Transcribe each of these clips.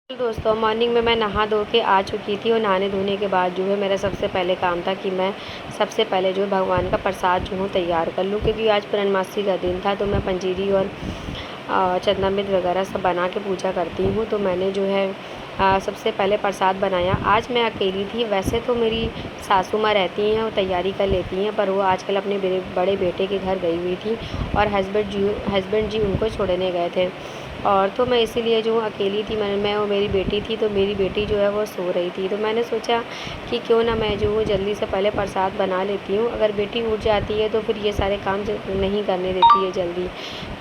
दोस्तों मॉर्निंग में मैं नहा धो के आ चुकी थी और नहाने धोने के बाद जो है मेरा सबसे पहले काम था कि मैं सबसे पहले जो है भगवान का प्रसाद जो हूँ तैयार कर लूँ, क्योंकि आज पूर्णमासी का दिन था। तो मैं पंजीरी और चरणामृत वगैरह सब बना के पूजा करती हूँ। तो मैंने जो है सबसे पहले प्रसाद बनाया। आज मैं अकेली थी। वैसे तो मेरी सासू माँ रहती हैं, वो तैयारी कर लेती हैं, पर वो आजकल अपने बड़े बेटे के घर गई हुई थी और हस्बैंड जी उनको छोड़ने गए थे। और तो मैं इसीलिए जो हूँ अकेली थी। मैं और मेरी बेटी थी। तो मेरी बेटी जो है वो सो रही थी। तो मैंने सोचा कि क्यों ना मैं जो हूँ जल्दी से पहले प्रसाद बना लेती हूँ। अगर बेटी उठ जाती है तो फिर ये सारे काम नहीं करने देती है जल्दी।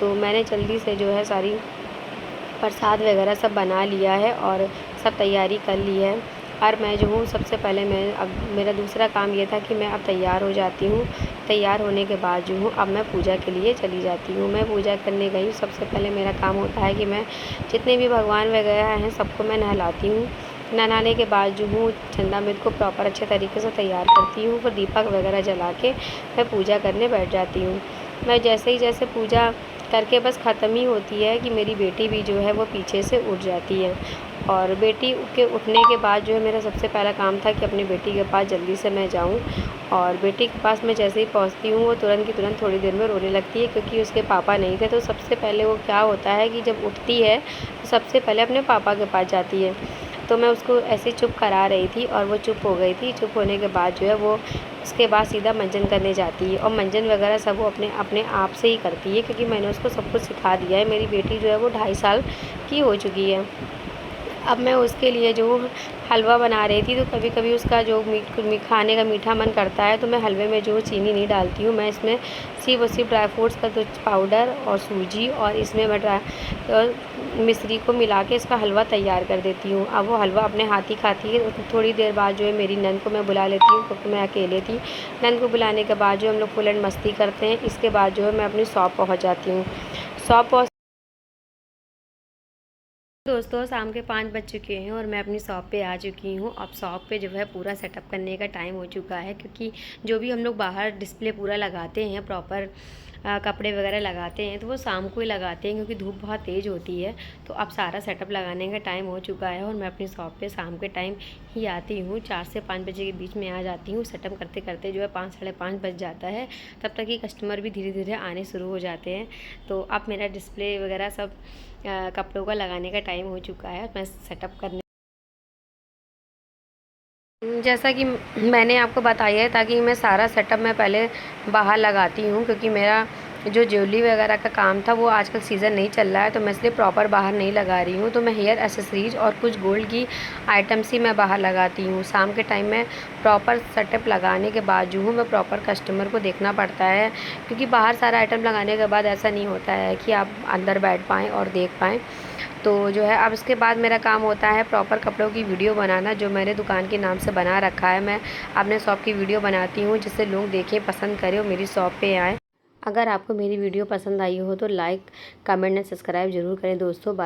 तो मैंने जल्दी से जो है सारी प्रसाद वगैरह सब बना लिया है और सब तैयारी कर ली है। और मैं जो हूँ सबसे पहले मैं अब मेरा दूसरा काम ये था कि मैं अब तैयार हो जाती हूँ। तैयार होने के बाद जो हूँ अब मैं पूजा के लिए चली जाती हूँ। मैं पूजा करने गई। सबसे पहले मेरा काम होता है कि मैं जितने भी भगवान वगैरह हैं सबको मैं नहलाती हूँ। नहलाने के बाद जो हूँ चंदामृत को प्रॉपर अच्छे तरीके से तैयार करती हूँ। फिर दीपक वगैरह जला के मैं पूजा करने बैठ जाती हूँ। मैं जैसे पूजा करके बस ख़त्म ही होती है कि मेरी बेटी भी जो है वो पीछे से उठ जाती है। और बेटी के उठने के बाद जो है मेरा सबसे पहला काम था कि अपनी बेटी के पास जल्दी से मैं जाऊं। और बेटी के पास मैं जैसे ही पहुंचती हूँ वो तुरंत की तुरंत थोड़ी देर में रोने लगती है, क्योंकि उसके पापा नहीं थे। तो सबसे पहले वो क्या होता है कि जब उठती है तो सबसे पहले अपने पापा के पास जाती है। तो मैं उसको ऐसे चुप करा रही थी और वो चुप हो गई थी। चुप होने के बाद जो है वो उसके बाद सीधा मंजन करने जाती है। और मंजन वगैरह सब वो अपने अपने आप से ही करती है, क्योंकि मैंने उसको सब कुछ सिखा दिया है। मेरी बेटी जो है वो 2.5 साल की हो चुकी है। अब मैं उसके लिए जो हलवा बना रही थी, तो कभी कभी उसका जो खाने का मीठा मन करता है, तो मैं हलवे में जो चीनी नहीं डालती हूँ। मैं इसमें सिर्फ ड्राई फ्रूट्स का जो पाउडर और सूजी और इसमें मैं मिश्री को मिला के इसका हलवा तैयार कर देती हूँ। अब वो हलवा अपने हाथ ही खाती है। थोड़ी देर बाद जो है मेरी नंद को मैं बुला लेती हूँ, क्योंकि मैं अकेले थी। नंद को बुलाने के बाद जो हम लोग फुल एंड मस्ती करते हैं। इसके बाद जो है मैं अपनी शॉप पहुँच जाती हूँ। शॉप दोस्तों शाम के 5 बज चुके हैं और मैं अपनी शॉप पे आ चुकी हूँ। अब शॉप पे जो है पूरा सेटअप करने का टाइम हो चुका है, क्योंकि जो भी हम लोग बाहर डिस्प्ले पूरा लगाते हैं प्रॉपर कपड़े वगैरह लगाते हैं, तो वो शाम को ही लगाते हैं, क्योंकि धूप बहुत तेज़ होती है। तो अब सारा सेटअप लगाने का टाइम हो चुका है और मैं अपनी शॉप पे शाम के टाइम ही आती हूँ। 4 से 5 बजे के बीच में आ जाती हूँ। सेटअप करते करते जो है 5 साढ़े 5 बज जाता है। तब तक ही कस्टमर भी धीरे धीरे आने शुरू हो जाते हैं। तो अब मेरा डिस्प्ले वगैरह सब कपड़ों का लगाने का टाइम हो चुका है। मैं सेटअप करने जैसा कि मैंने आपको बताया है, ताकि मैं सारा सेटअप मैं पहले बाहर लगाती हूँ, क्योंकि मेरा जो ज्वेलरी वगैरह का काम था वो आजकल सीज़न नहीं चल रहा है, तो मैं इसलिए प्रॉपर बाहर नहीं लगा रही हूँ। तो मैं हेयर एसेसरीज और कुछ गोल्ड की आइटम्स ही मैं बाहर लगाती हूँ। शाम के टाइम में प्रॉपर सेटअप लगाने के बाद जो हूँ मैं प्रॉपर कस्टमर को देखना पड़ता है, क्योंकि बाहर सारा आइटम लगाने के बाद ऐसा नहीं होता है कि आप अंदर बैठ पाएँ और देख पाएँ। तो जो है अब इसके बाद मेरा काम होता है प्रॉपर कपड़ों की वीडियो बनाना, जो मैंने दुकान के नाम से बना रखा है। मैं अपने शॉप की वीडियो बनाती हूँ, जिससे लोग देखें, पसंद करें और मेरी शॉप पे आएँ। अगर आपको मेरी वीडियो पसंद आई हो तो लाइक, कमेंट एंड सब्सक्राइब ज़रूर करें दोस्तों। बाकी